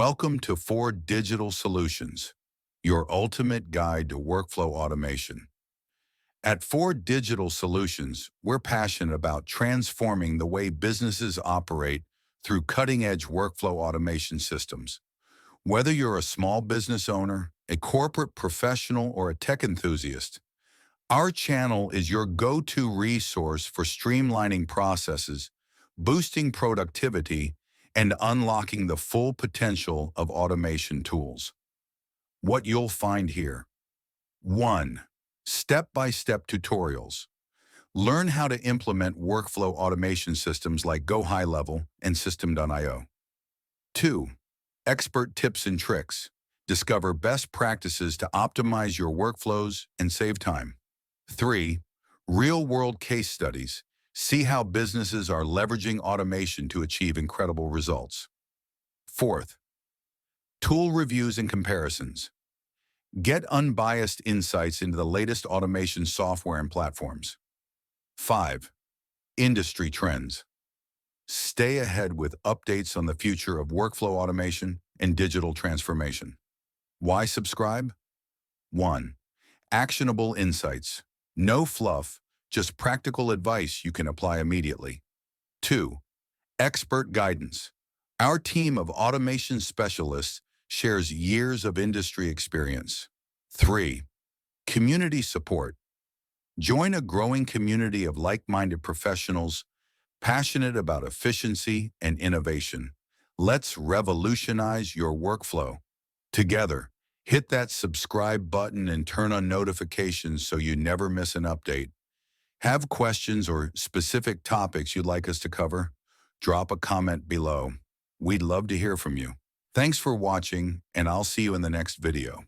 Welcome to ForDigital Solutions, your ultimate guide to workflow automation. At ForDigital Solutions, we're passionate about transforming the way businesses operate through cutting-edge workflow automation systems. Whether you're a small business owner, a corporate professional, or a tech enthusiast, our channel is your go-to resource for streamlining processes, boosting productivity, and unlocking the full potential of automation tools. What you'll find here. 1. Step-by-step tutorials. Learn how to implement workflow automation systems like Go High Level and System.io. 2. Expert tips and tricks. Discover best practices to optimize your workflows and save time. 3. Real-world case studies. See how businesses are leveraging automation to achieve incredible results. 4th, tool reviews and comparisons. Get unbiased insights into the latest automation software and platforms. 5. Industry trends. Stay ahead with updates on the future of workflow automation and digital transformation. Why subscribe? 1. Actionable insights. No fluff, just practical advice you can apply immediately. 2. Expert guidance. Our team of automation specialists shares years of industry experience. 3. Community support. Join a growing community of like-minded professionals passionate about efficiency and innovation. Let's revolutionize your workflow. Together, hit that subscribe button and turn on notifications so you never miss an update. Have questions or specific topics you'd like us to cover? Drop a comment below. We'd love to hear from you. Thanks for watching, and I'll see you in the next video.